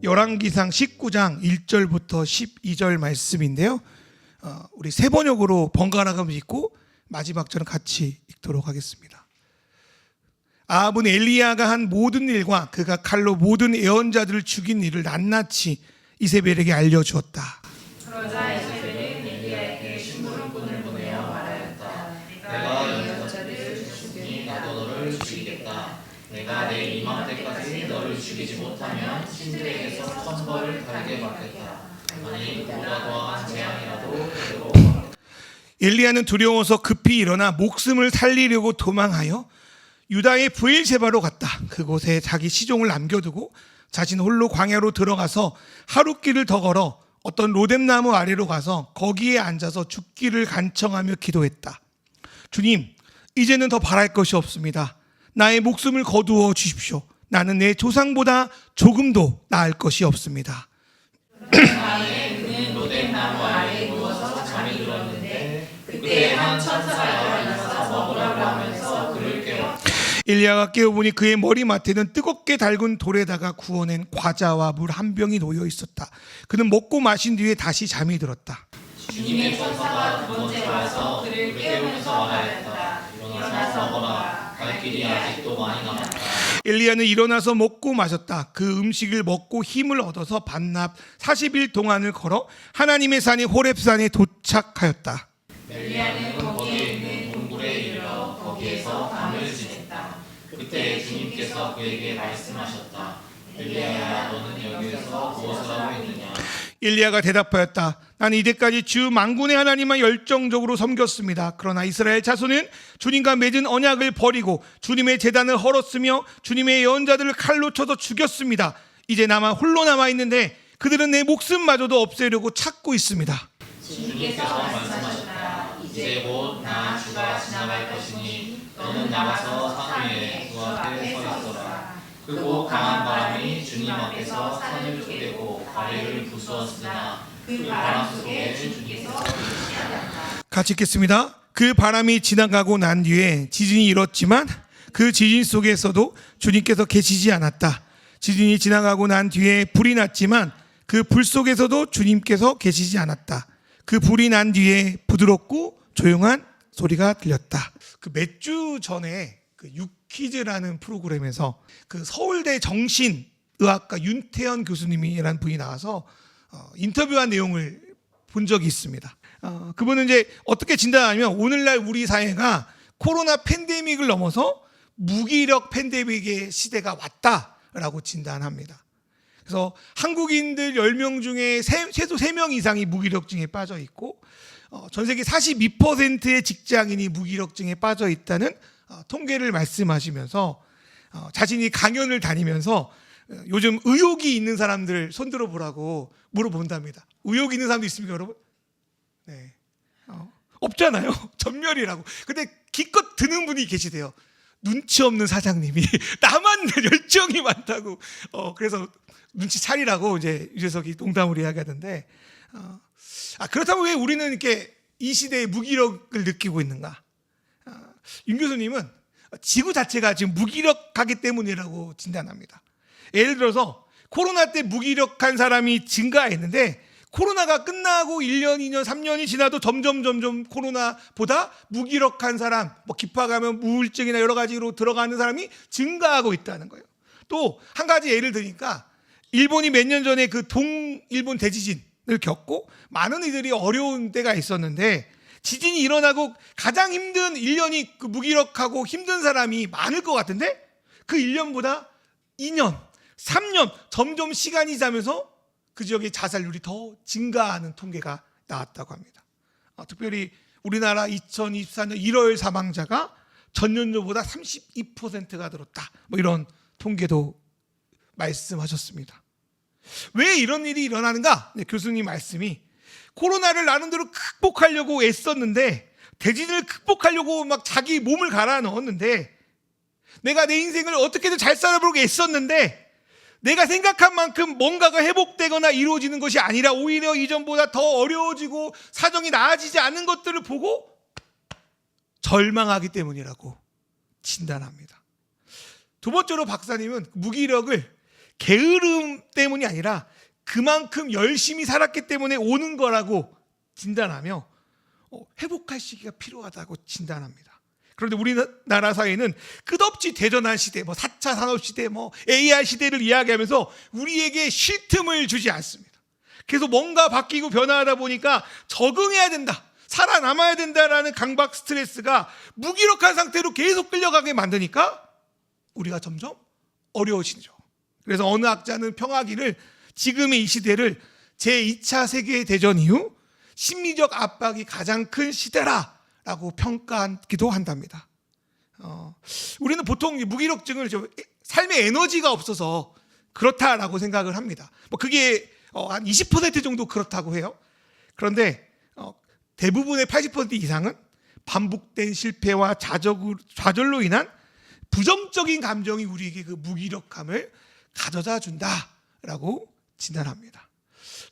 열왕기상 19장 1절부터 12절 말씀인데요. 우리 세 번역으로 번갈아 가면서 읽고 마지막 절은 같이 읽도록 하겠습니다. 아합은 엘리야가 한 모든 일과 그가 칼로 모든 예언자들을 죽인 일을 낱낱이 이세벨에게 알려주었다. 그러자 이세벨은 엘리야에게 심부름꾼을 보내어 말하였다. 내가 예언자들을 죽이니 나도 너를 죽이겠다. 내가 내 이맘때까지 너를 죽이지 못하면 신들에게서 천벌을 달게 받겠다. 아니 보다 더한 재앙이라도 되도록. 엘리야는 두려워서 급히 일어나 목숨을 살리려고 도망하여 유다의 브엘세바로 갔다. 그곳에 자기 시종을 남겨두고 자신 홀로 광야로 들어가서 하룻길을 더 걸어 어떤 로뎀나무 아래로 가서 거기에 앉아서 죽기를 간청하며 기도했다. 주님, 이제는 더 바랄 것이 없습니다. 나의 목숨을 거두어 주십시오. 나는 내 조상보다 조금도 나을 것이 없습니다. 그는 로뎀나무 아래에 누워서 잠이 들었는데 그때 한 천사가 일어나서 먹으라고 하면서 그를 깨웠다. 엘리야가 깨어보니 그의 머리맡에는 뜨겁게 달군 돌에다가 구워낸 과자와 물 한 병이 놓여 있었다. 그는 먹고 마신 뒤에 다시 잠이 들었다. 주님의 천사가 두 번째 와서 그를 깨우면서 말하였다. 일어나서 먹어라. 갈 길이 아직도 많이 남았다. 엘리야는 일어나서 먹고 마셨다. 그 음식을 먹고 힘을 얻어서 반납 40일 동안을 걸어 하나님의 산인 호렙산에 도착하였다. 엘리야는 거기에 있는 동굴에 이르러 거기에서 밤을 지냈다. 그때 주님께서 그에게 말씀하셨다. 엘리야야, 너는 여기에서 무엇을 하고 있느냐? 엘리야가 대답하였다. 나는 이제까지 주 만군의 하나님만 열정적으로 섬겼습니다. 그러나 이스라엘 자손은 주님과 맺은 언약을 버리고 주님의 제단을 헐었으며 주님의 예언자들을 칼로 쳐서 죽였습니다. 이제 나만 홀로 남아있는데 그들은 내 목숨마저도 없애려고 찾고 있습니다. 주님께서 말씀하셨다. 이제 곧 나 주가 지나갈 것이니 너는 나가서 산 위에 그 앞에 서 있어라. 크고 강한 바람이 주님 앞에서 산을 쪼개고 바위를 부수었으나 그 바람 속에 주님께서 계시지 않았다. 같이 읽겠습니다. 그 바람이 지나가고 난 뒤에 지진이 일었지만 그 지진 속에서도 주님께서 계시지 않았다. 지진이 지나가고 난 뒤에 불이 났지만 그 불 속에서도 주님께서 계시지 않았다. 그 불이 난 뒤에 부드럽고 조용한 소리가 들렸다. 그 몇 주 전에 그 유퀴즈라는 프로그램에서 그 서울대 정신의학과 윤태현 교수님이라는 분이 나와서 인터뷰한 내용을 본 적이 있습니다. 그분은 이제 어떻게 진단하냐면 오늘날 우리 사회가 코로나 팬데믹을 넘어서 무기력 팬데믹의 시대가 왔다라고 진단합니다. 그래서 한국인들 10명 중에 최소 3명 이상이 무기력증에 빠져 있고 전 세계 42%의 직장인이 무기력증에 빠져 있다는 통계를 말씀하시면서 자신이 강연을 다니면서 요즘 의욕이 있는 사람들 손들어 보라고 물어본답니다. 의욕 있는 사람도 있습니까, 여러분? 네. 없잖아요. 전멸이라고. 근데 기껏 드는 분이 계시대요. 눈치 없는 사장님이 나만 열정이 많다고. 그래서 눈치 차리라고 이제 유재석이 농담으로 이야기하던데. 그렇다면 왜 우리는 이렇게 이 시대에 무기력을 느끼고 있는가? 윤 교수님은 지구 자체가 지금 무기력하기 때문이라고 진단합니다. 예를 들어서 코로나 때 무기력한 사람이 증가했는데 코로나가 끝나고 1년, 2년, 3년이 지나도 점점 코로나보다 무기력한 사람, 기파감염, 우울증이나 여러 가지로 들어가는 사람이 증가하고 있다는 거예요. 또 한 가지 예를 드니까 일본이 몇 년 전에 그 동일본 대지진을 겪고 많은 이들이 어려운 때가 있었는데 지진이 일어나고 가장 힘든 1년이 그 무기력하고 힘든 사람이 많을 것 같은데 그 1년보다 2년, 3년 점점 시간이 지나면서 그 지역의 자살률이 더 증가하는 통계가 나왔다고 합니다. 특별히 우리나라 2024년 1월 사망자가 전년도보다 32%가 늘었다. 이런 통계도 말씀하셨습니다. 왜 이런 일이 일어나는가? 교수님 말씀이 코로나를 나름대로 극복하려고 애썼는데 대진을 극복하려고 막 자기 몸을 갈아 넣었는데 내가 내 인생을 어떻게든 잘 살아보려고 애썼는데 내가 생각한 만큼 뭔가가 회복되거나 이루어지는 것이 아니라 오히려 이전보다 더 어려워지고 사정이 나아지지 않은 것들을 보고 절망하기 때문이라고 진단합니다. 두 번째로 박사님은 무기력을 게으름 때문이 아니라 그만큼 열심히 살았기 때문에 오는 거라고 진단하며 회복할 시기가 필요하다고 진단합니다. 그런데 우리나라 사회는 끝없이 대전환 시대, 4차 산업시대, AI 시대를 이야기하면서 우리에게 쉴 틈을 주지 않습니다. 그래서 뭔가 바뀌고 변화하다 보니까 적응해야 된다, 살아남아야 된다라는 강박 스트레스가 무기력한 상태로 계속 끌려가게 만드니까 우리가 점점 어려워지죠. 그래서 어느 학자는 평화기를, 지금의 이 시대를 제2차 세계대전 이후 심리적 압박이 가장 큰 시대라고 평가하기도 한답니다. 우리는 보통 무기력증을 삶의 에너지가 없어서 그렇다라고 생각을 합니다. 그게 한 20% 정도 그렇다고 해요. 그런데 대부분의 80% 이상은 반복된 실패와 좌절로 인한 부정적인 감정이 우리에게 그 무기력함을 가져다 준다라고 진단합니다.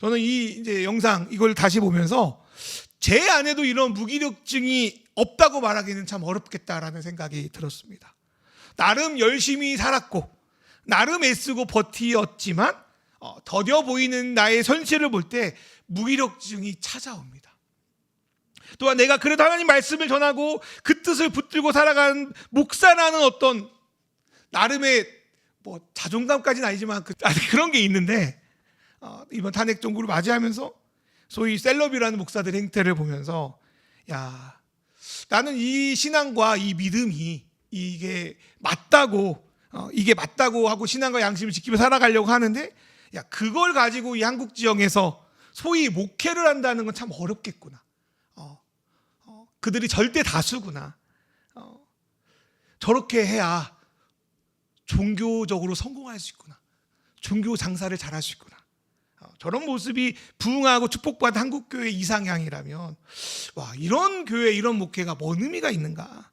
저는 이제 영상 이걸 다시 보면서 제 안에도 이런 무기력증이 없다고 말하기는 참 어렵겠다라는 생각이 들었습니다. 나름 열심히 살았고 나름 애쓰고 버티었지만 더뎌 보이는 나의 현실을 볼 때 무기력증이 찾아옵니다. 또한 내가 그래도 하나님 말씀을 전하고 그 뜻을 붙들고 살아간 목사라는 어떤 나름의 자존감까지는 아니지만 그런 게 있는데, 이번 탄핵 정부를 맞이하면서 소위 셀럽이라는 목사들의 행태를 보면서 나는 이 신앙과 이 믿음이 이게 맞다고 하고 신앙과 양심을 지키며 살아가려고 하는데, 그걸 가지고 이 한국 지형에서 소위 목회를 한다는 건 참 어렵겠구나. 그들이 절대 다수구나. 저렇게 해야 종교적으로 성공할 수 있구나. 종교 장사를 잘할 수 있구나. 저런 모습이 부흥하고 축복받은 한국교회 이상향이라면 이런 교회, 이런 목회가 뭔 의미가 있는가.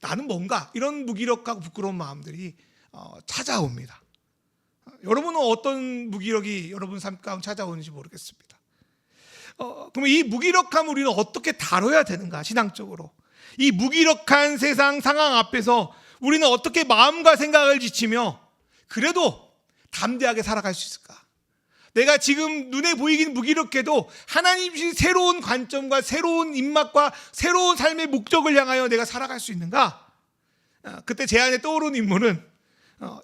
나는 뭔가, 이런 무기력하고 부끄러운 마음들이 찾아옵니다. 여러분은 어떤 무기력이 여러분 삶 가운데 찾아오는지 모르겠습니다. 그럼 이 무기력함을 우리는 어떻게 다뤄야 되는가, 신앙적으로. 이 무기력한 세상 상황 앞에서 우리는 어떻게 마음과 생각을 지치며 그래도 담대하게 살아갈 수 있을까? 내가 지금 눈에 보이긴 무기력해도 하나님이 새로운 관점과 새로운 입맛과 새로운 삶의 목적을 향하여 내가 살아갈 수 있는가? 그때 제 안에 떠오르는 인물은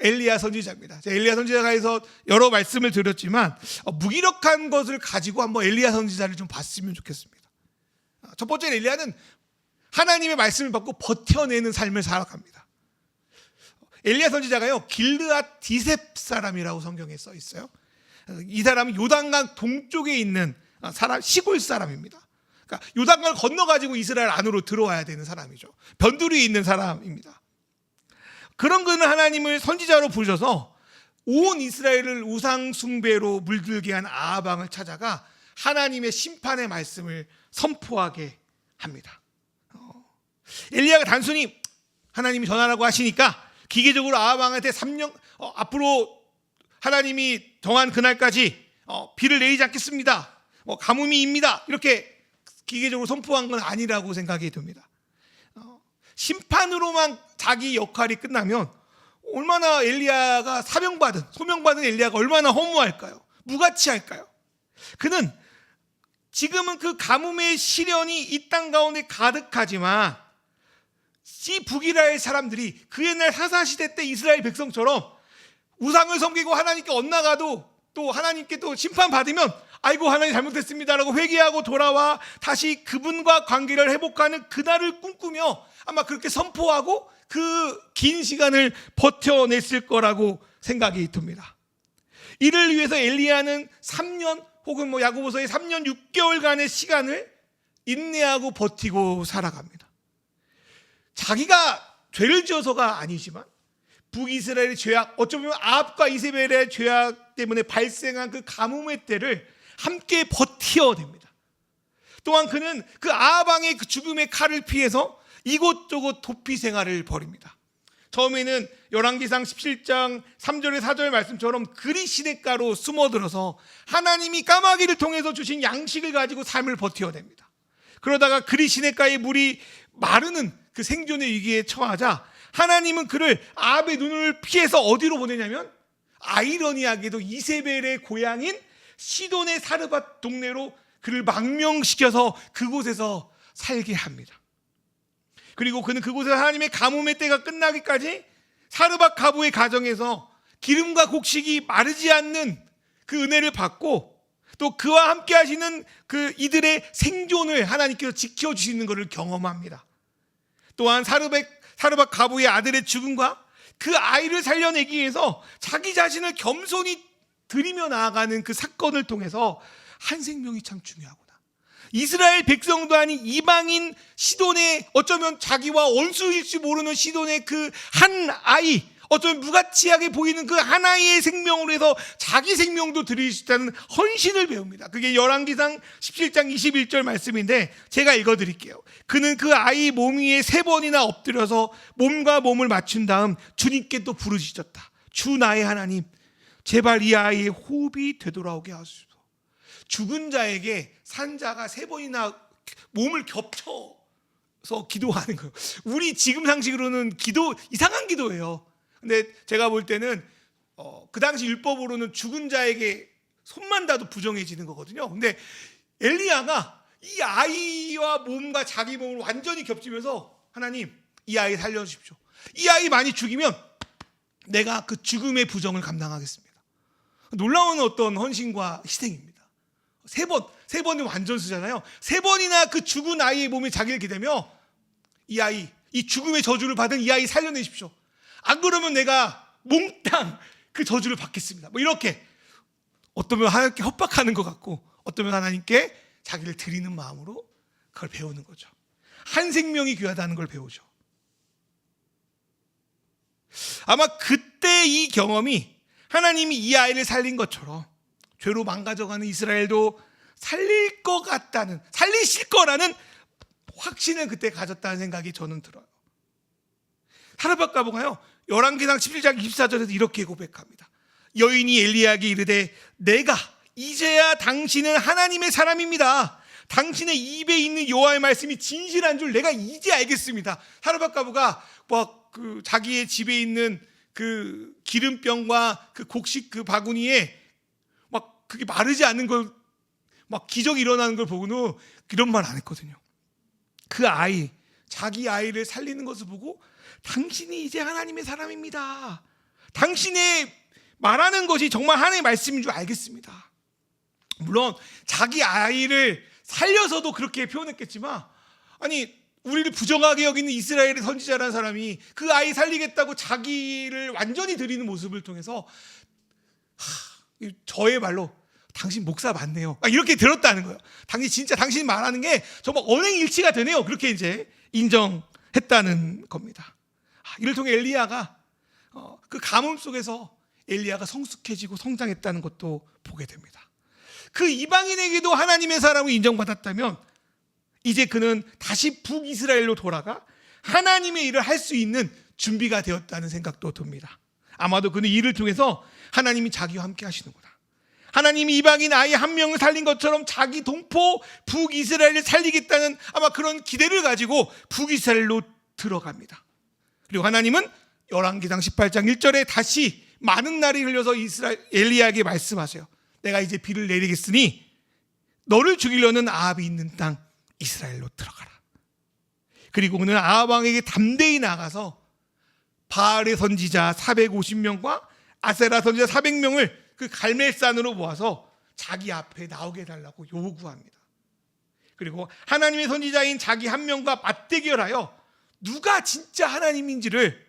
엘리야 선지자입니다. 엘리야 선지자에서 여러 말씀을 드렸지만 무기력한 것을 가지고 한번 엘리야 선지자를 좀 봤으면 좋겠습니다. 첫 번째, 엘리야는 하나님의 말씀을 받고 버텨내는 삶을 살아갑니다. 엘리야 선지자가요, 길르앗 디셉 사람이라고 성경에 써 있어요. 이 사람은 요단강 동쪽에 있는 시골 사람입니다. 그러니까 요단강을 건너가지고 이스라엘 안으로 들어와야 되는 사람이죠. 변두리에 있는 사람입니다. 그런 그는 하나님을 선지자로 부르셔서 온 이스라엘을 우상 숭배로 물들게 한 아합 왕을 찾아가 하나님의 심판의 말씀을 선포하게 합니다. 엘리야가 단순히 하나님이 전하라고 하시니까 기계적으로 아합 왕한테 3년 앞으로 하나님이 정한 그날까지 비를 내리지 않겠습니다, 가뭄이입니다, 이렇게 기계적으로 선포한 건 아니라고 생각이 듭니다. 심판으로만 자기 역할이 끝나면 얼마나 엘리야가 소명받은 엘리야가 얼마나 허무할까요? 무가치할까요? 그는 지금은 그 가뭄의 시련이 이 땅 가운데 가득하지만 이 북이스라엘 사람들이 그 옛날 사사시대 때 이스라엘 백성처럼 우상을 섬기고 하나님께 엇나가도 또 하나님께 또 심판받으면 아이고 하나님 잘못했습니다라고 회개하고 돌아와 다시 그분과 관계를 회복하는 그날을 꿈꾸며 아마 그렇게 선포하고 그 긴 시간을 버텨냈을 거라고 생각이 듭니다. 이를 위해서 엘리야는 3년 혹은 야고보서의 3년 6개월간의 시간을 인내하고 버티고 살아갑니다. 자기가 죄를 지어서가 아니지만 북이스라엘의 죄악, 어쩌면 아합과 이세벨의 죄악 때문에 발생한 그 가뭄의 때를 함께 버텨냅니다. 또한 그는 그 아합 왕의 그 죽음의 칼을 피해서 이곳저곳 도피 생활을 벌입니다. 처음에는 열왕기상 17장 3절의 4절 말씀처럼 그리 시냇가로 숨어들어서 하나님이 까마귀를 통해서 주신 양식을 가지고 삶을 버텨냅니다. 그러다가 그리 시냇가의 물이 마르는 그 생존의 위기에 처하자 하나님은 그를 아합의 눈을 피해서 어디로 보내냐면 아이러니하게도 이세벨의 고향인 시돈의 사르밧 동네로 그를 망명시켜서 그곳에서 살게 합니다. 그리고 그는 그곳에서 하나님의 가뭄의 때가 끝나기까지 사르밧 가부의 가정에서 기름과 곡식이 마르지 않는 그 은혜를 받고, 또 그와 함께 하시는 그 이들의 생존을 하나님께서 지켜주시는 것을 경험합니다. 또한 사르밧 가부의 아들의 죽음과 그 아이를 살려내기 위해서 자기 자신을 겸손히 드리며 나아가는 그 사건을 통해서 한 생명이 참 중요하구나. 이스라엘 백성도 아닌 이방인 시돈의, 어쩌면 자기와 원수일지 모르는 시돈의 그 한 아이, 어쩌면 무가치하게 보이는 그 한 아이의 생명으로 해서 자기 생명도 드릴 수 있다는 헌신을 배웁니다. 그게 열왕기상 17장 21절 말씀인데 제가 읽어드릴게요. 그는 그 아이 몸 위에 3번이나 엎드려서 몸과 몸을 맞춘 다음 주님께 또 부르짖었다. 주 나의 하나님, 제발 이 아이의 호흡이 되돌아오게 하소서. 죽은 자에게 산 자가 3번이나 몸을 겹쳐서 기도하는 거예요. 우리 지금 상식으로는 이상한 기도예요. 근데 제가 볼 때는 그 당시 율법으로는 죽은 자에게 손만 닿아도 부정해지는 거거든요. 근데 엘리야가 이 아이와 몸과 자기 몸을 완전히 겹치면서 하나님, 이 아이 살려주십시오. 이 아이 많이 죽이면 내가 그 죽음의 부정을 감당하겠습니다. 놀라운 어떤 헌신과 희생입니다. 3번이 완전수잖아요. 3번이나 그 죽은 아이의 몸에 자기를 기대며 이 아이, 이 죽음의 저주를 받은 이 아이 살려내십시오. 안 그러면 내가 몽땅 그 저주를 받겠습니다. 뭐 이렇게 어떠면 하나님께 협박하는 것 같고, 어떠면 하나님께 자기를 드리는 마음으로 그걸 배우는 거죠. 한 생명이 귀하다는 걸 배우죠. 아마 그때 이 경험이 하나님이 이 아이를 살린 것처럼 죄로 망가져가는 이스라엘도 살리실 거라는 확신을 그때 가졌다는 생각이 저는 들어요. 사르밧 가부가요, 열왕기상 17장 24절에서 이렇게 고백합니다. 여인이 엘리야에게 이르되 내가 이제야 당신은 하나님의 사람입니다. 당신의 입에 있는 여호와의 말씀이 진실한 줄 내가 이제 알겠습니다. 사르밧 가부가 그 자기의 집에 있는 그 기름병과 그 곡식 그 바구니에 막 그게 마르지 않는 걸, 막 기적이 일어나는 걸 보고는 이런 말 안 했거든요. 그 아이, 자기 아이를 살리는 것을 보고 당신이 이제 하나님의 사람입니다. 당신의 말하는 것이 정말 하나님의 말씀인 줄 알겠습니다. 물론 자기 아이를 살려서도 그렇게 표현했겠지만, 아니 우리를 부정하게 여기는 이스라엘의 선지자라는 사람이 그 아이 살리겠다고 자기를 완전히 드리는 모습을 통해서 저의 말로 당신 목사 맞네요, 이렇게 들었다는 거예요. 당신 말하는 게 정말 언행일치가 되네요. 그렇게 이제 인정했다는 겁니다. 이를 통해 엘리야가 그 가뭄 속에서 엘리야가 성숙해지고 성장했다는 것도 보게 됩니다. 그 이방인에게도 하나님의 사람을 인정받았다면 이제 그는 다시 북이스라엘로 돌아가 하나님의 일을 할 수 있는 준비가 되었다는 생각도 듭니다. 아마도 그는 이를 통해서 하나님이 자기와 함께 하시는구나, 하나님이 이방인 아이 한 명을 살린 것처럼 자기 동포 북이스라엘을 살리겠다는 아마 그런 기대를 가지고 북이스라엘로 들어갑니다. 그리고 하나님은 열왕기상 18장 1절에 다시 많은 날이 흘려서 엘리야에게 말씀하세요. 내가 이제 비를 내리겠으니 너를 죽이려는 아합이 있는 땅 이스라엘로 들어가라. 그리고 그는 아합 왕에게 담대히 나가서 바알의 선지자 450명과 아세라 선지자 400명을 그 갈멜산으로 모아서 자기 앞에 나오게 해달라고 요구합니다. 그리고 하나님의 선지자인 자기 한 명과 맞대결하여 누가 진짜 하나님인지를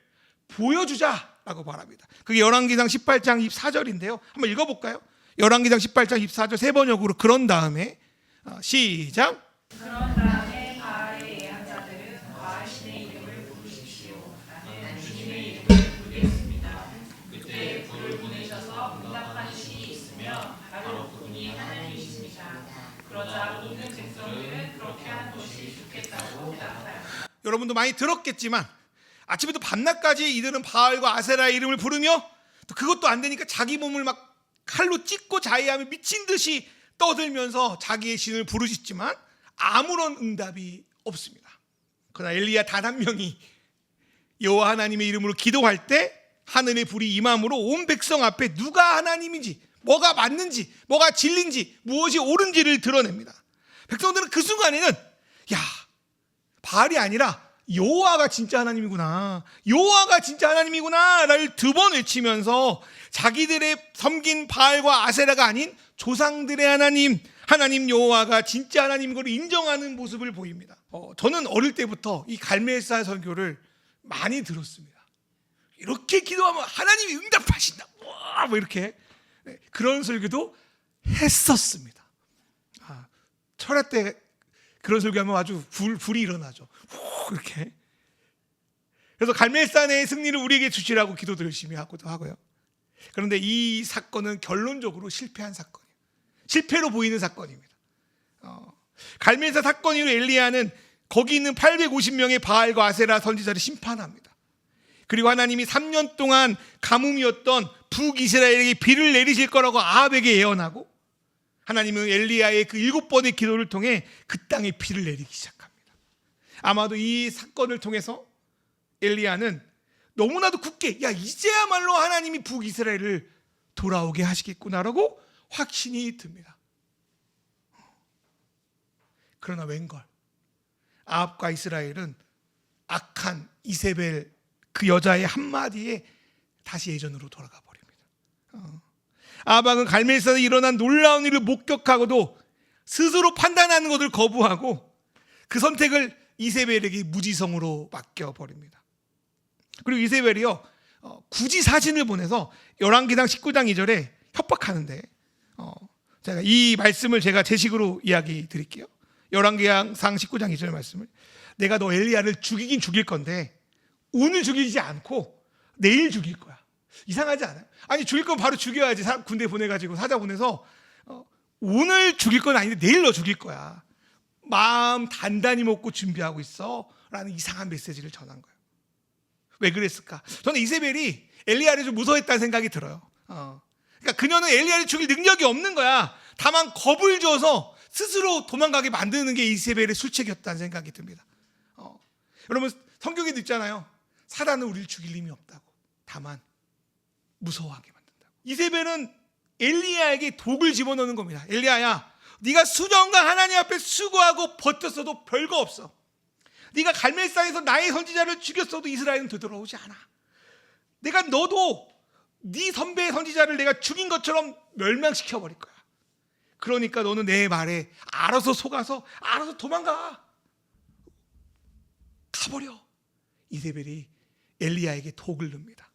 보여주자라고 말합니다. 그게 열왕기상 18장 24절인데요. 한번 읽어볼까요? 열왕기상 18장 24절 세 번역으로. 그런 다음에 시작. 그런 다음에 바알의 예언자들은 바알 신의 이름을 부르십시오. 나는 주님의 이름을 부르겠습니다. 그때 불을 보내셔서 응답한 신이 있으며 바로 그분이 하나님이십니다. 그러자 모든 백성들은 그렇게 하는 것이 좋겠다고 대답하여. 여러분도 많이 들었겠지만 아침부터 밤낮까지 이들은 바알과 아세라의 이름을 부르며 또 그것도 안 되니까 자기 몸을 막 칼로 찢고 자해하며 미친 듯이 떠들면서 자기의 신을 부르짖지만 아무런 응답이 없습니다. 그러나 엘리야 단 한 명이 여호와 하나님의 이름으로 기도할 때 하늘의 불이 임함으로 온 백성 앞에 누가 하나님인지, 뭐가 맞는지, 뭐가 진리인지, 무엇이 옳은지를 드러냅니다. 백성들은 그 순간에는 야, 바알이 아니라 여호와가 진짜 하나님이구나, 여호와가 진짜 하나님이구나를 두 번 외치면서 자기들의 섬긴 바알과 아세라가 아닌 조상들의 하나님 여호와가 진짜 하나님인 걸 인정하는 모습을 보입니다. 저는 어릴 때부터 이 갈멜사 설교를 많이 들었습니다. 이렇게 기도하면 하나님이 응답하신다, 뭐 이렇게 그런 설교도 했었습니다. 철야 때 그런 설교하면 아주 불이 일어나죠. 이렇게. 그래서 갈멜산의 승리를 우리에게 주시라고 기도도 열심히 하고도 하고요. 그런데 이 사건은 결론적으로 실패한 사건이에요. 실패로 보이는 사건입니다. 갈멜사 사건 이후 엘리야는 거기 있는 850명의 바알과 아세라 선지자를 심판합니다. 그리고 하나님이 3년 동안 가뭄이었던 북이스라엘에게 비를 내리실 거라고 아합에게 예언하고, 하나님은 엘리야의 그 7번의 기도를 통해 그 땅에 비를 내리기 시작합니다. 아마도 이 사건을 통해서 엘리야는 너무나도 굳게 이제야말로 하나님이 북이스라엘을 돌아오게 하시겠구나라고 확신이 듭니다. 그러나 웬걸, 아합과 이스라엘은 악한 이세벨 그 여자의 한마디에 다시 예전으로 돌아가 버립니다. 아합은 갈멜산에 일어난 놀라운 일을 목격하고도 스스로 판단하는 것을 거부하고 그 선택을 이세벨에게 무지성으로 맡겨버립니다. 그리고 이세벨이요, 굳이 사진을 보내서 열왕기상 19장 2절에 협박하는데, 제가 이 말씀을 제가 제 식으로 이야기 드릴게요. 열왕기상 19장 2절 말씀을, 내가 너 엘리야를 죽이긴 죽일 건데 오늘 죽이지 않고 내일 죽일 거야. 이상하지 않아요? 아니, 죽일 건 바로 죽여야지. 군대 보내가지고 사자 보내서 오늘 죽일 건 아닌데 내일 너 죽일 거야. 마음 단단히 먹고 준비하고 있어 라는 이상한 메시지를 전한 거예요. 왜 그랬을까? 저는 이세벨이 엘리야를 좀 무서워했다는 생각이 들어요. 그러니까 그녀는 엘리야를 죽일 능력이 없는 거야. 다만 겁을 줘서 스스로 도망가게 만드는 게 이세벨의 술책이었다는 생각이 듭니다. 여러분, 성경에도 있잖아요. 사단은 우리를 죽일 힘이 없다고. 다만 무서워하게 만든다고. 이세벨은 엘리야에게 독을 집어넣는 겁니다. 엘리야야, 네가 수년간 하나님 앞에 수고하고 버텼어도 별거 없어. 네가 갈멜산에서 나의 선지자를 죽였어도 이스라엘은 되돌아오지 않아. 내가 너도 네 선배의 선지자를 내가 죽인 것처럼 멸망시켜버릴 거야. 그러니까 너는 내 말에 알아서 속아서 알아서 도망가. 가버려. 이세벨이 엘리야에게 독을 넣습니다.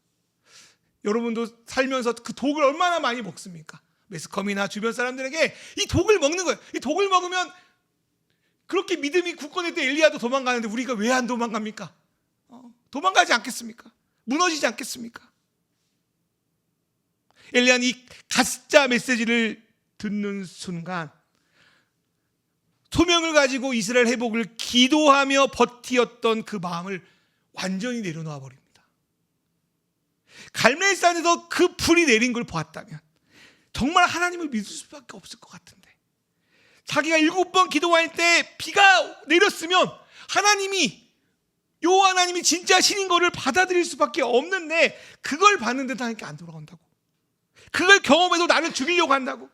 여러분도 살면서 그 독을 얼마나 많이 먹습니까? 매스컴이나 주변 사람들에게 이 독을 먹는 거예요. 이 독을 먹으면 그렇게 믿음이 굳건할 때 엘리야도 도망가는데 우리가 왜 안 도망갑니까? 도망가지 않겠습니까? 무너지지 않겠습니까? 엘리야는 이 가짜 메시지를 듣는 순간 소명을 가지고 이스라엘 회복을 기도하며 버티었던 그 마음을 완전히 내려놓아 버립니다. 갈멜산에서 그 불이 내린 걸 보았다면 정말 하나님을 믿을 수밖에 없을 것 같은데, 자기가 7번 기도할 때 비가 내렸으면 하나님이, 여호와 하나님이 진짜 신인 거를 받아들일 수밖에 없는데 그걸 봤는데 하나님께 안 돌아온다고. 그걸 경험해도 나를 죽이려고 한다고.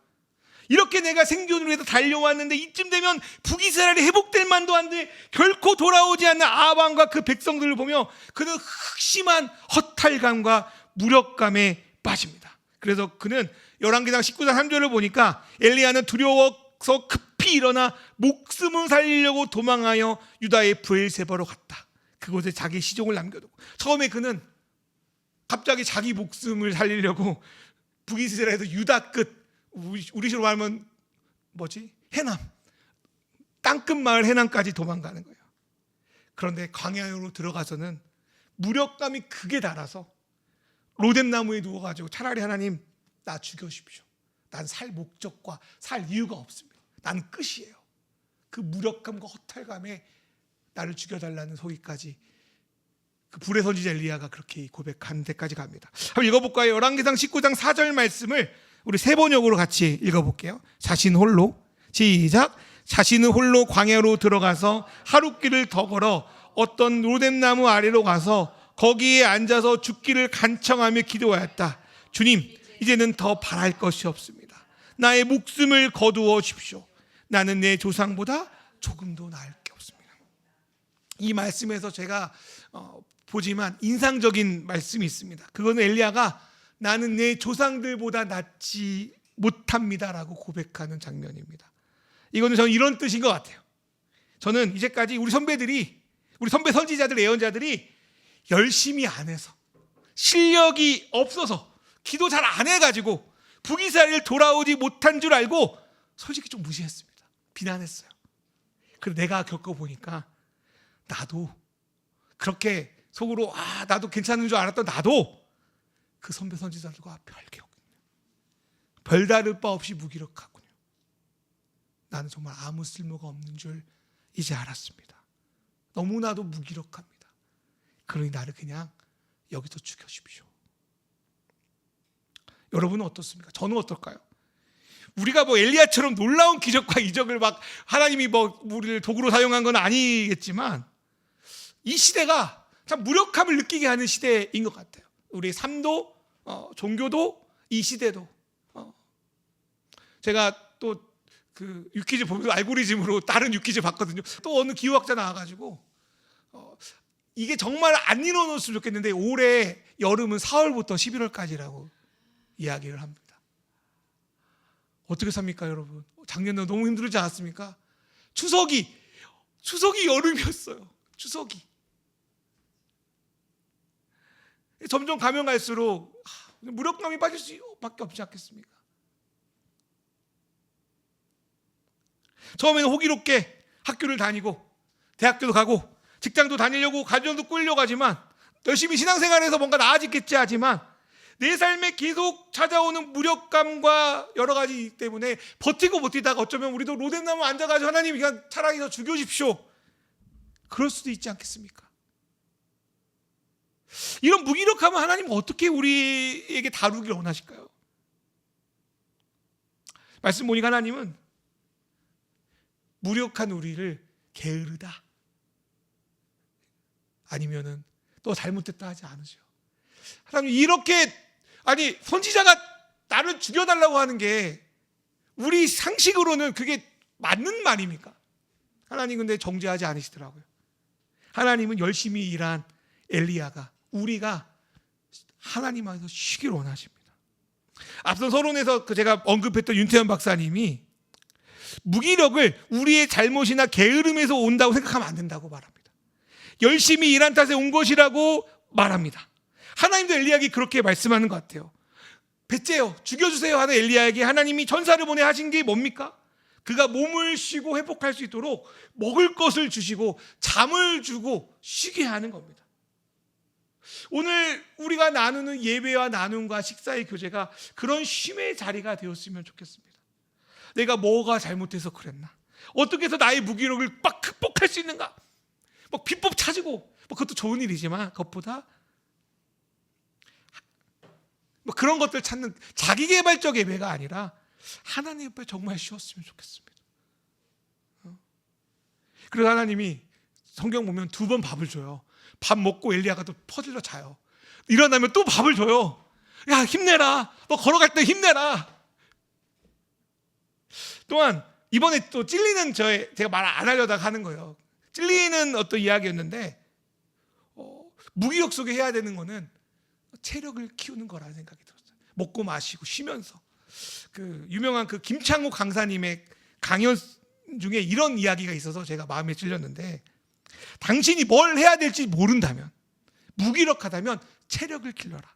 이렇게 내가 생존을 위해서 달려왔는데 이쯤 되면 북이스라엘이 회복될 만도 한데 결코 돌아오지 않는 아합과 그 백성들을 보며 그는 극심한 허탈감과 무력감에 빠집니다. 그래서 그는 열왕기상 19장 3절을 보니까 엘리야는 두려워서 급히 일어나 목숨을 살리려고 도망하여 유다의 브엘세바로 갔다. 그곳에 자기 시종을 남겨두고. 처음에 그는 갑자기 자기 목숨을 살리려고 북이스라엘에서 유다 끝, 우리식으로 말하면 해남, 땅끝 마을 해남까지 도망가는 거예요. 그런데 광야로 들어가서는 무력감이 극에 달아서 로뎀나무에 누워가지고 차라리 하나님 나 죽여주십시오. 난 살 목적과 살 이유가 없습니다. 난 끝이에요. 그 무력감과 허탈감에 나를 죽여달라는 소리까지 그 불의 선지자 엘리야가 그렇게 고백한 데까지 갑니다. 한번 읽어볼까요? 열왕기상 19장 4절 말씀을 우리 세 번역으로 같이 읽어볼게요. 자신 홀로, 시작. 자신은 홀로 광야로 들어가서 하룻길을 더 걸어 어떤 로뎀나무 아래로 가서 거기에 앉아서 죽기를 간청하며 기도하였다. 주님, 이제는 더 바랄 것이 없습니다. 나의 목숨을 거두어 주십시오. 나는 내 조상보다 조금도 나을 게 없습니다. 이 말씀에서 제가 보지만 인상적인 말씀이 있습니다. 그거는 엘리야가 나는 내 조상들보다 낫지 못합니다라고 고백하는 장면입니다. 이거는 저는 이런 뜻인 것 같아요. 저는 이제까지 우리 선배 선지자들, 예언자들이 열심히 안 해서, 실력이 없어서, 기도 잘 안 해가지고 북이스라엘 돌아오지 못한 줄 알고 솔직히 좀 무시했습니다. 비난했어요. 그래서 내가 겪어보니까 나도 그렇게 속으로 나도 괜찮은 줄 알았던 나도 그 선배 선지자들과 별개였군요. 별다를 바 없이 무기력하군요. 나는 정말 아무 쓸모가 없는 줄 이제 알았습니다. 너무나도 무기력합니다. 그러니 나를 그냥 여기서 죽여주십시오. 여러분은 어떻습니까? 저는 어떨까요? 우리가 엘리야처럼 놀라운 기적과 이적을 막 하나님이 우리를 도구로 사용한 건 아니겠지만 이 시대가 참 무력함을 느끼게 하는 시대인 것 같아요. 우리 삶도 종교도 이 시대도. 제가 또 그 유퀴즈 보면서 알고리즘으로 다른 유퀴즈 봤거든요. 또 어느 기후학자 나와가지고 이게 정말 안 일어났으면 좋겠는데 올해 여름은 4월부터 11월까지라고 이야기를 합니다. 어떻게 삽니까, 여러분? 작년에 너무 힘들지 않았습니까? 추석이 여름이었어요. 추석이. 점점 가면 갈수록 무력감이 빠질 수밖에 없지 않겠습니까? 처음에는 호기롭게 학교를 다니고 대학교도 가고 직장도 다니려고 가정도 꾸리려고 하지만 열심히 신앙생활해서 뭔가 나아지겠지 하지만 내 삶에 계속 찾아오는 무력감과 여러 가지 때문에 버티다가 어쩌면 우리도 로뎀나무 앉아가지고 하나님 그냥 차라리 더 죽여주십시오. 그럴 수도 있지 않겠습니까? 이런 무기력함을 하나님은 어떻게 우리에게 다루기를 원하실까요? 말씀 보니까 하나님은 무력한 우리를 게으르다 아니면은 또 잘못됐다 하지 않으셔. 하나님 이렇게 선지자가 나를 죽여달라고 하는 게 우리 상식으로는 그게 맞는 말입니까? 하나님 근데 정죄하지 않으시더라고요. 하나님은 열심히 일한 엘리야가 우리가 하나님 안에서 쉬길 원하십니다. 앞선 서론에서 제가 언급했던 윤태현 박사님이 무기력을 우리의 잘못이나 게으름에서 온다고 생각하면 안 된다고 말합니다. 열심히 일한 탓에 온 것이라고 말합니다. 하나님도 엘리야에게 그렇게 말씀하는 것 같아요. 배째요, 죽여주세요 하는 엘리야에게 하나님이 전사를 보내 하신 게 뭡니까? 그가 몸을 쉬고 회복할 수 있도록 먹을 것을 주시고 잠을 주고 쉬게 하는 겁니다. 오늘 우리가 나누는 예배와 나눔과 식사의 교제가 그런 쉼의 자리가 되었으면 좋겠습니다. 내가 뭐가 잘못해서 그랬나? 어떻게 해서 나의 무기력을 막 극복할 수 있는가? 비법 찾고 그것도 좋은 일이지만 그것보다 그런 것들 찾는 자기개발적 예배가 아니라 하나님 옆에 정말 쉬었으면 좋겠습니다. 그래서 하나님이 성경 보면 2번 밥을 줘요. 밥 먹고 엘리야가 또 퍼질러 자요. 일어나면 또 밥을 줘요. 야, 힘내라. 너 걸어갈 때 힘내라. 또한 이번에 또 찔리는 제가 말 안 하려다가 하는 거예요. 찔리는 어떤 이야기였는데 무기력 속에 해야 되는 거는 체력을 키우는 거라는 생각이 들었어요. 먹고 마시고 쉬면서 그 유명한 그 김창욱 강사님의 강연 중에 이런 이야기가 있어서 제가 마음에 찔렸는데 당신이 뭘 해야 될지 모른다면 무기력하다면 체력을 길러라.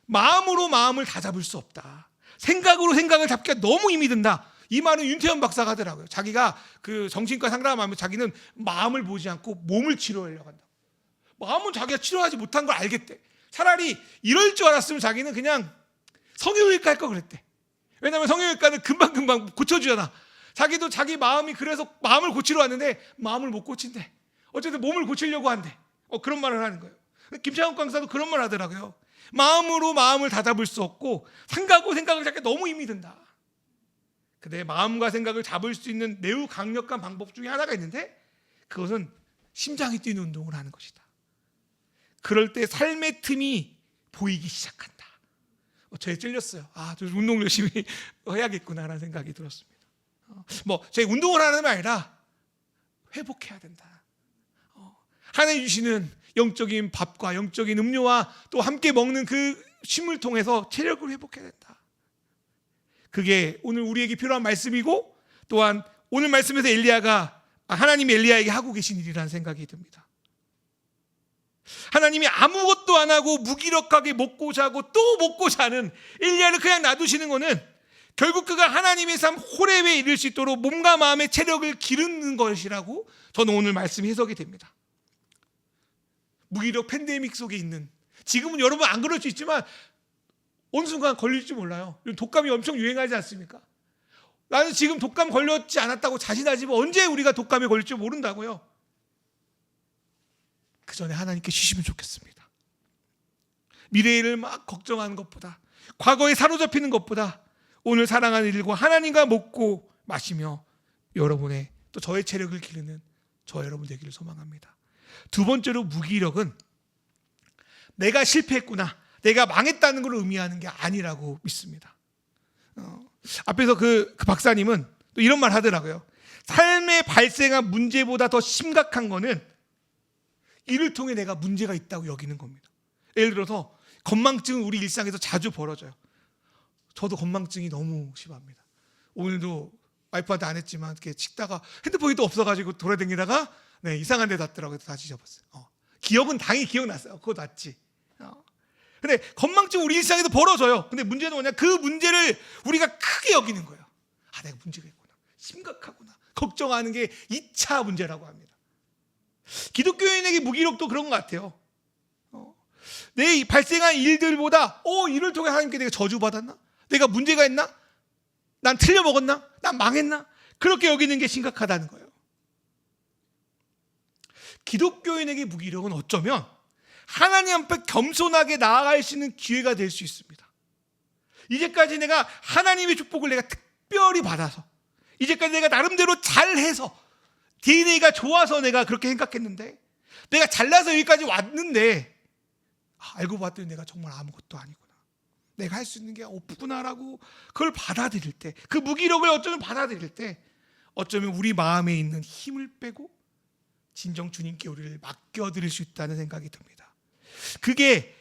마음으로 마음을 다 잡을 수 없다. 생각으로 생각을 잡기가 너무 힘이 든다. 이 말은 윤태현 박사가 하더라고요. 자기가 그 정신과 상담하면 자기는 마음을 보지 않고 몸을 치료하려고 한다. 마음은 자기가 치료하지 못한 걸 알겠대. 차라리 이럴 줄 알았으면 자기는 그냥 성형외과 할 걸 그랬대. 왜냐하면 성형외과는 금방금방 고쳐주잖아. 자기도 자기 마음이 그래서 마음을 고치러 왔는데 마음을 못 고친대. 어쨌든 몸을 고치려고 한대. 그런 말을 하는 거예요. 김창욱 강사도 그런 말 하더라고요. 마음으로 마음을 다잡을 수 없고 생각으로 생각을 잡기 너무 힘이 든다. 근데 마음과 생각을 잡을 수 있는 매우 강력한 방법 중에 하나가 있는데 그것은 심장이 뛰는 운동을 하는 것이다. 그럴 때 삶의 틈이 보이기 시작한다. 저에 찔렸어요. 저 운동 열심히 해야겠구나라는 생각이 들었습니다. 제가 운동을 하는 게 아니라 회복해야 된다. 하나님 주시는 영적인 밥과 영적인 음료와 또 함께 먹는 그 쉼을 통해서 체력을 회복해야 된다. 그게 오늘 우리에게 필요한 말씀이고, 또한 오늘 말씀에서 하나님이 엘리야에게 하고 계신 일이라는 생각이 듭니다. 하나님이 아무것도 안 하고 무기력하게 먹고 자고 또 먹고 자는 엘리야를 그냥 놔두시는 것은 결국 그가 하나님의 삶 호렙에 이를 수 있도록 몸과 마음의 체력을 기르는 것이라고 저는 오늘 말씀 해석이 됩니다. 무기력 팬데믹 속에 있는, 지금은 여러분 안 그럴 수 있지만 어느 순간 걸릴지 몰라요. 독감이 엄청 유행하지 않습니까? 나는 지금 독감 걸렸지 않았다고 자신하지만 언제 우리가 독감에 걸릴지 모른다고요. 그 전에 하나님께 쉬시면 좋겠습니다. 미래를 막 걱정하는 것보다, 과거에 사로잡히는 것보다 오늘 사랑하는 일과 하나님과 먹고 마시며 여러분의 또 저의 체력을 기르는 저 여러분 되기를 소망합니다. 두 번째로, 무기력은 내가 실패했구나, 내가 망했다는 걸 의미하는 게 아니라고 믿습니다. 앞에서 그 박사님은 또 이런 말 하더라고요. 삶에 발생한 문제보다 더 심각한 거는 이를 통해 내가 문제가 있다고 여기는 겁니다. 예를 들어서 건망증은 우리 일상에서 자주 벌어져요. 저도 건망증이 너무 심합니다. 오늘도 와이프한테 안 했지만 이렇게 찍다가 핸드폰이 또 없어가지고 돌아다니다가 이상한 데 놨더라고요. 다시 접었어요. 기억은 당연히 기억났어요. 그거 놨지. 근데 건망증 우리 일상에서 벌어져요. 근데 문제는 뭐냐? 그 문제를 우리가 크게 여기는 거예요. 내가 문제가 있구나, 심각하구나, 걱정하는 게 2차 문제라고 합니다. 기독교인에게 무기력도 그런 것 같아요. 내 발생한 일들보다 이를 통해 하나님께 내가 저주받았나? 내가 문제가 있나? 난 틀려먹었나? 난 망했나? 그렇게 여기는 게 심각하다는 거예요. 기독교인에게 무기력은 어쩌면 하나님 앞에 겸손하게 나아갈 수 있는 기회가 될 수 있습니다. 이제까지 내가 하나님의 축복을 내가 특별히 받아서, 이제까지 내가 나름대로 잘해서, DNA가 좋아서 내가 그렇게 생각했는데, 내가 잘나서 여기까지 왔는데 알고 봤더니 내가 정말 아무것도 아니구나, 내가 할 수 있는 게 없구나라고 그걸 받아들일 때, 그 무기력을 어쩌면 받아들일 때, 어쩌면 우리 마음에 있는 힘을 빼고 진정 주님께 우리를 맡겨드릴 수 있다는 생각이 듭니다. 그게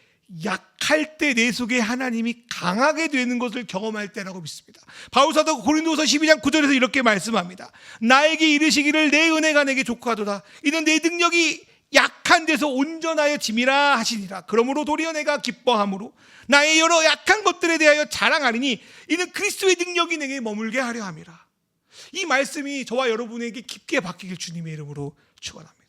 약할 때 내 속에 하나님이 강하게 되는 것을 경험할 때라고 믿습니다. 바울사도 고린도서 12장 9절에서 이렇게 말씀합니다. 나에게 이르시기를 내 은혜가 내게 족하도다. 이는 내 능력이 약한 데서 온전하여 짐이라 하시니라. 그러므로 도리어 내가 기뻐함으로 나의 여러 약한 것들에 대하여 자랑하리니 이는 그리스도의 능력이 내게 머물게 하려 함이라. 이 말씀이 저와 여러분에게 깊게 박히길 주님의 이름으로 축원합니다.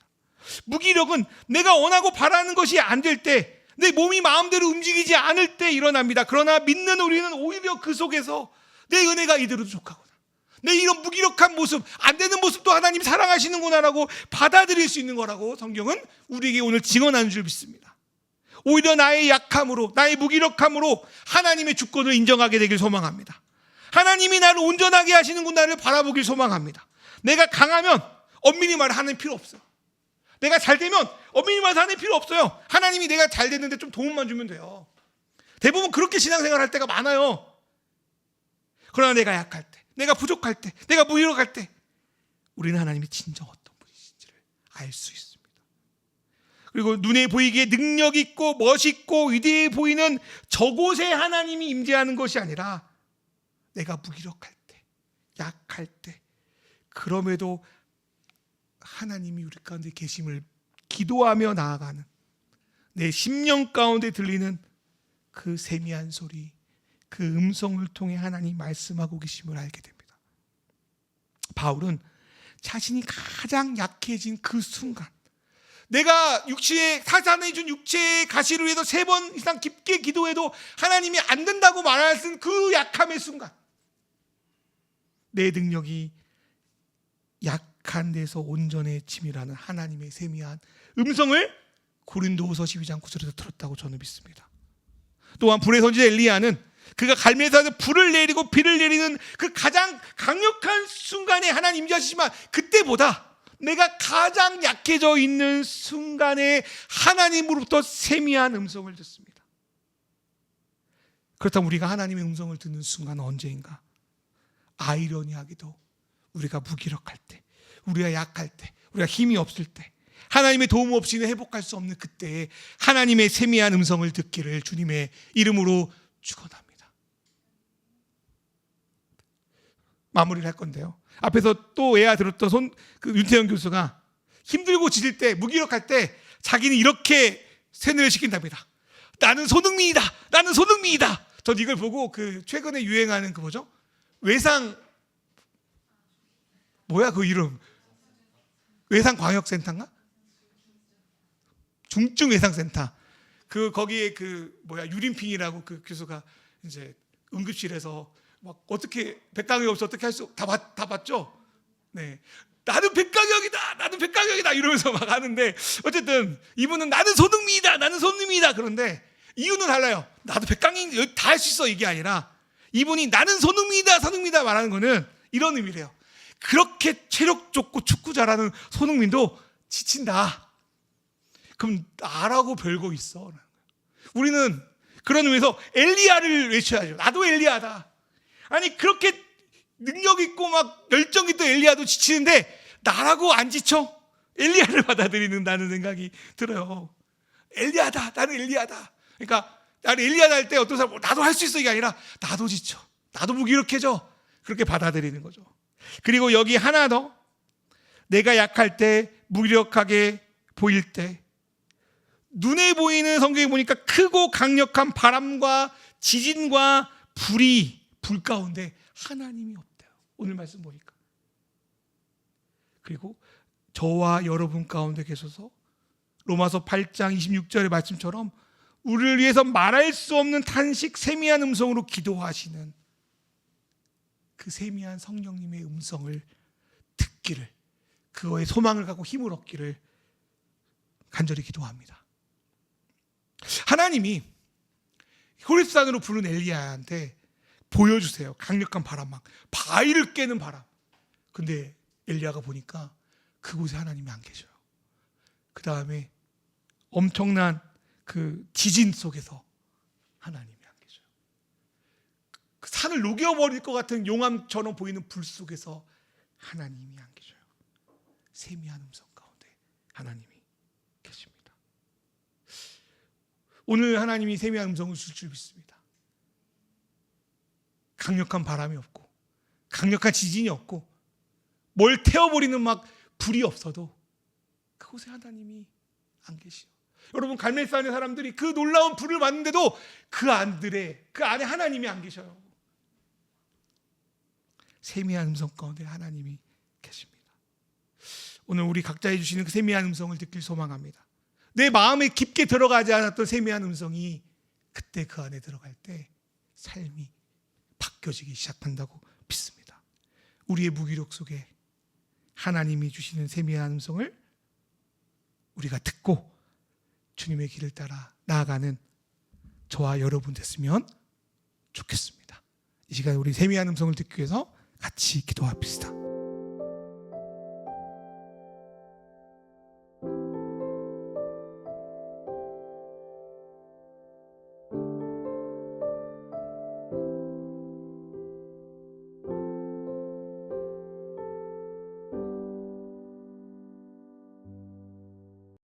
무기력은 내가 원하고 바라는 것이 안 될 때, 내 몸이 마음대로 움직이지 않을 때 일어납니다. 그러나 믿는 우리는 오히려 그 속에서 내 은혜가 이대로도 족하구나, 내 이런 무기력한 모습, 안 되는 모습도 하나님 사랑하시는구나라고 받아들일 수 있는 거라고 성경은 우리에게 오늘 증언하는 줄 믿습니다. 오히려 나의 약함으로, 나의 무기력함으로 하나님의 주권을 인정하게 되길 소망합니다. 하나님이 나를 온전하게 하시는구나를 바라보길 소망합니다. 내가 강하면 엄밀히 말해 하나님 필요 없어요. 내가 잘 되면 엄밀히 말해서 하나님 필요 없어요. 하나님이 내가 잘 됐는데 좀 도움만 주면 돼요. 대부분 그렇게 신앙생활 할 때가 많아요. 그러나 내가 약할 때, 내가 부족할 때, 내가 무기력할 때 우리는 하나님이 진정 어떤 분이신지를 알 수 있습니다. 그리고 눈에 보이기에 능력 있고 멋있고 위대해 보이는 저곳에 하나님이 임재하는 것이 아니라 내가 무기력할 때, 약할 때, 그럼에도 하나님이 우리 가운데 계심을 기도하며 나아가는, 내 심령 가운데 들리는 그 세미한 소리, 그 음성을 통해 하나님 말씀하고 계심을 알게 됩니다. 바울은 자신이 가장 약해진 그 순간, 내가 사탄이 준 육체의 가시를 위해서 3번 이상 깊게 기도해도 하나님이 안 된다고 말하는 그 약함의 순간, 내 능력이 약한 데서 온전해짐이라는 하나님의 세미한 음성을 고린도후서 12장 9절에서 들었다고 저는 믿습니다. 또한 불의 선지자 엘리야는 그가 갈멜산에서 불을 내리고 비를 내리는 그 가장 강력한 순간에 하나님 임재하시지만 그때보다 내가 가장 약해져 있는 순간에 하나님으로부터 세미한 음성을 듣습니다. 그렇다면 우리가 하나님의 음성을 듣는 순간은 언제인가? 아이러니하게도 우리가 무기력할 때, 우리가 약할 때, 우리가 힘이 없을 때, 하나님의 도움 없이는 회복할 수 없는 그때에 하나님의 세미한 음성을 듣기를 주님의 이름으로 축원합니다. 마무리를 할 건데요, 앞에서 또 애야 들었던 윤태영 교수가 힘들고 지칠 때, 무기력할 때 자기는 이렇게 세뇌를 시킨답니다. 나는 손흥민이다, 나는 손흥민이다. 전 이걸 보고 최근에 유행하는 뭐죠? 뭐야 그 이름? 외상광역센터인가? 중증외상센터. 거기에 유림핑이라고 그 교수가 이제 응급실에서 막 어떻게 백강이 없어 어떻게 할 수 다 봤죠? 네. 나는 백강혁이다 이러면서 막 하는데, 어쨌든 이분은 나는 손흥민이다 그런데 이유는 달라요. 나도 백강인 다 할 수 있어 이게 아니라, 이분이 나는 손흥민이다 말하는 거는 이런 의미래요. 그렇게 체력 좋고 축구 잘하는 손흥민도 지친다. 그럼 나라고 별거 있어. 우리는 그런 의미에서 엘리야를 외쳐야죠. 나도 엘리야다. 아니 그렇게 능력 있고 막 열정 있던 엘리야도 지치는데 나라고 안 지쳐? 엘리야를 받아들이는다는 생각이 들어요. 엘리야다. 나는 엘리야다. 그러니까 나는 엘리야다 할 때 어떤 사람 나도 할 수 있어 이게 아니라 나도 지쳐. 나도 무기력해져. 그렇게 받아들이는 거죠. 그리고 여기 하나 더, 내가 약할 때, 무기력하게 보일 때, 눈에 보이는 성경에 보니까 크고 강력한 바람과 지진과 불 가운데 하나님이 없대요. 오늘 말씀 보니까. 그리고 저와 여러분 가운데 계셔서 로마서 8장 26절의 말씀처럼 우리를 위해서 말할 수 없는 탄식, 세미한 음성으로 기도하시는 그 세미한 성령님의 음성을 듣기를, 그거에 소망을 갖고 힘을 얻기를 간절히 기도합니다. 하나님이 호렙산으로 부른 엘리야한테 보여주세요. 강력한 바람, 막 바위를 깨는 바람. 근데 엘리야가 보니까 그곳에 하나님이 안 계셔요. 그 다음에 엄청난 그 지진 속에서 하나님이 안 계셔요. 그 산을 녹여버릴 것 같은 용암처럼 보이는 불 속에서 하나님이 안 계셔요. 세미한 음성 가운데 하나님이 계십니다. 오늘 하나님이 세미한 음성을 줄 줄 믿습니다. 강력한 바람이 없고 강력한 지진이 없고 뭘 태워버리는 막 불이 없어도 그곳에 하나님이 안 계시요. 여러분, 갈멜산의 사람들이 그 놀라운 불을 맞는데도 그 안에 하나님이 안 계셔요. 세미한 음성 가운데 하나님이 계십니다. 오늘 우리 각자 해주시는 그 세미한 음성을 듣길 소망합니다. 내 마음에 깊게 들어가지 않았던 세미한 음성이 그때 그 안에 들어갈 때 삶이 바뀌어지기 시작한다고 믿습니다. 우리의 무기력 속에 하나님이 주시는 세미한 음성을 우리가 듣고 주님의 길을 따라 나아가는 저와 여러분 됐으면 좋겠습니다. 이 시간 우리 세미한 음성을 듣기 위해서 같이 기도합시다.